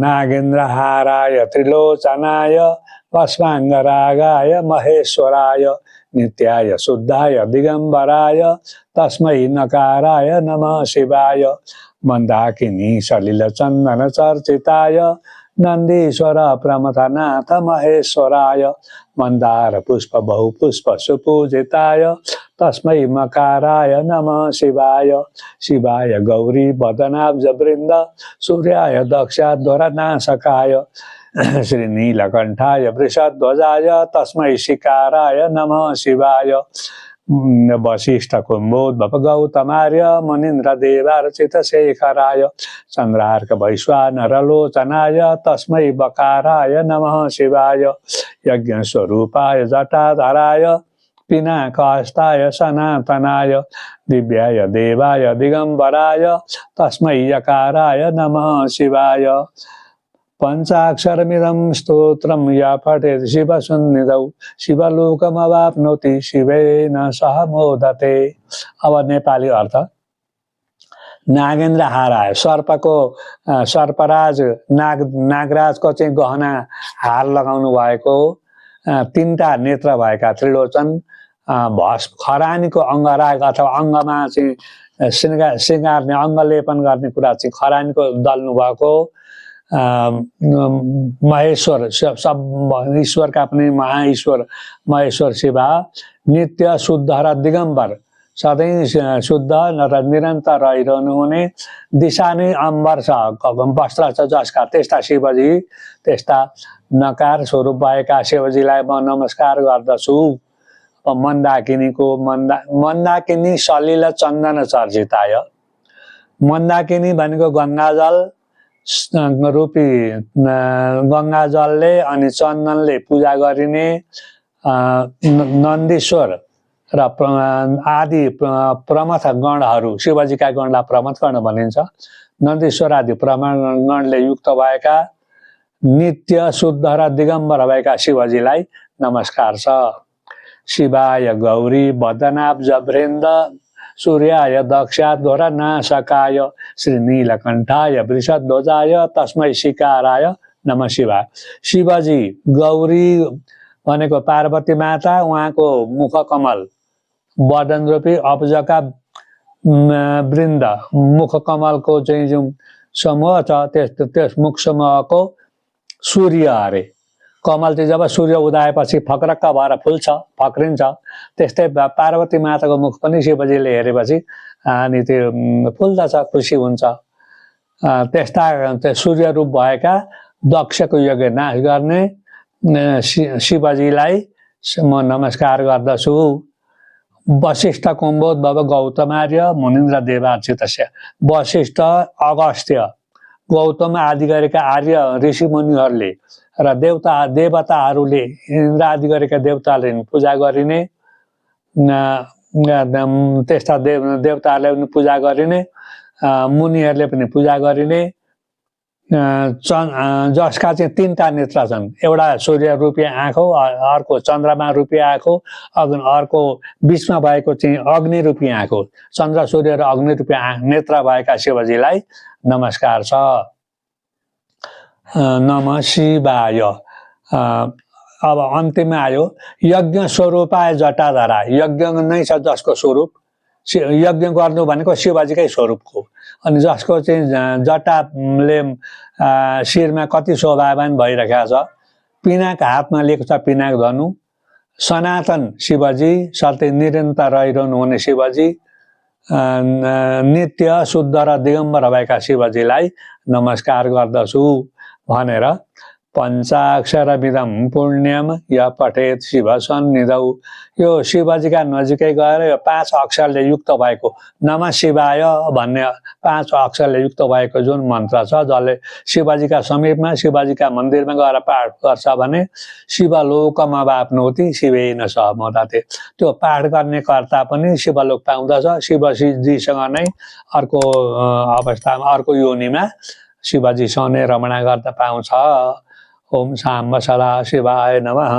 नागेन्द्रहाराय त्रिलोचनाय भस्माङ्गरागाय महेश्वराय नित्याय शुद्धाय दिगंबराय तस्मै नकाराय नमः शिवाय मंदाकिनी सलिल चंदन चर्चिताय नंदीश्वर प्रमथनाथ महेश्वराय मंदार पुष्प बहुपुष्प सुपूजिताय तस्मै मकाराय नमः शिवाय शिवाय गौरी वदनाब्ज वृंद सूर्याय दक्षाध्वर नाशकाय श्री नीलकंठाय वृषध्वजाय तस्मै शिकाराय नमः शिवाय वशिष्ठ कुंभोद्भव गौतमार्य मुनीन्द्र देवार्चित शेखराय चंद्रार्क वैश्वानरलोचनाय तस्मै बकाराय नमः शिवाय यज्ञ स्वरूपाय जटाधराय पिनाकहस्ताय सनातनाय दिव्याय देवाय दिगंबराय तस्मै यकाराय नमः शिवाय पंचाक्षरमिदं स्तोत्रम या पठेत शिवसन्निधौ शिवलोकमवाप्नोति शिवेन सह मोदते। अब नेपाली अर्थ नागेन्द्र हाराय सर्पको सर्पराज नागराजको चाहिँ गहना हार लगाउनु भएको तीनटा नेत्र भएका त्रिलोचन खरानीको अङ्गराग अथवा अङ्गमा चाहिँ श्रृङ्गार्ने अङ्गलेपन गर्ने कुरा चाहिँ खरानीको दल्नु भएको महेश्वर सब ईश्वरका पनि महाईश्वर महेश्वर शिवा नित्य शुद्ध र दिगंबर सधैँ शुद्ध र निरन्तर रहिरहनु हुने दिशा नै अम्बर छ वस्त्र छ जसका त्यस्ता शिवजी त्यस्ता नकार स्वरूप भएका शिवजीलाई म नमस्कार गर्दछु। मन्दाकिनीको मन्दाकिनी सलिल चन्दन चर्चिताय मन्दाकिनी भनेको गङ्गाजल रूपी गङ्गाजलले अनि चन्दनले पूजा गरिने नन्दीश्वर र आदि प्रमथ गणहरू शिवजीका गणलाई प्रमथ गण भनिन्छ। नन्दीश्वर आदि प्रमथ गणले युक्त भएका नित्य शुद्ध र दिगम्बर भएका शिवजीलाई नमस्कार छ। शिवाय गौरी वदनाब्ज वृन्द सूर्याय दक्षाध्वर नाशकाय श्री नीलकंठाय वृषध्वजाय तस्मै शिकाराय नमः शिवाय। शिवजी गौरी भनेको पार्वती माता उहाँको मुखकमल वदन रूपी अब्जका वृन्द मुखकमलको चाहिँ जुन समूह छ त्यस मुख समूहको सूर्य अरे कमल चाहिँ जब सूर्य उदाएपछि फक्रक्क भएर फुल्छ फक्रिन्छ त्यस्तै पार्वती माताको मुख पनि शिवजीले हेरेपछि अनि त्यो फुल्दछ खुसी हुन्छ। त्यस्ता सूर्य रूप भएका दक्षको यज्ञ नाश गर्ने शिवजीलाई म नमस्कार गर्दछु। वशिष्ठ कुम्भोद्भव गौतमार्य मुनीन्द्र देवार्चितस्य वशिष्ठ अगस्त्य गौतम आदि गरेका आर्य ऋषि मुनिहरूले र देवताहरूले इन्द्र आदि गरेका देवताहरूले पूजा गरिने त्यस्ता देवताहरूले पनि पूजा गरिने मुनिहरूले पनि पूजा गरिने जसका चाहिँ तीनटा नेत्र छन् एउटा सूर्य रूपी आँखो अर्को चन्द्रमा रूपी आँखो अर्को बीचमा भएको चाहिँ अग्नि रूपी आँखो चन्द्र सूर्य र अग्नि रूपी नेत्र भएका शिवजीलाई नमस्कार छ। नमः शिवाय। अब अन्तिममा आयो यज्ञ स्वरूपाय जटाधरा यज्ञ नै छ जसको स्वरूप यज्ञ गर्नु भनेको शिवजीकै स्वरूपको अनि जसको चाहिँ जटाले शिरमा कति शोभावान भइरहेको छ पिनाक हातमा लिएको छ पिनाक धनु सनातन शिवजी सधैँ निरन्तर रहिरहनु हुने शिवजी नित्य शुद्ध र दिगम्बर भएका शिवजीलाई नमस्कार गर्दछु भनेर पंचाक्षरमिदं पुण्यम य पठेत शिव सन्निधौ यो शिवजीका नजिकै गएर यो 5 अक्षरले युक्त भएको नमः शिवाय भन्ने 5 अक्षरले युक्त भएको जुन मन्त्र छ जसले शिवजीका समीपमा शिवजीका मन्दिरमा गएर पाठ गर्छ भने शिवलोकमा वाप्नोति शिवेन सह मोदते त्यो पाठ गर्ने कर्ता पनि शिवलोक पाउँदछ शिवजीसँग नै अर्को अवस्थामा अर्को योनिमा शिवजीसँग नै रमणा गर्न पाउँछ। ओम साम्ब सदा शिवाय नमः।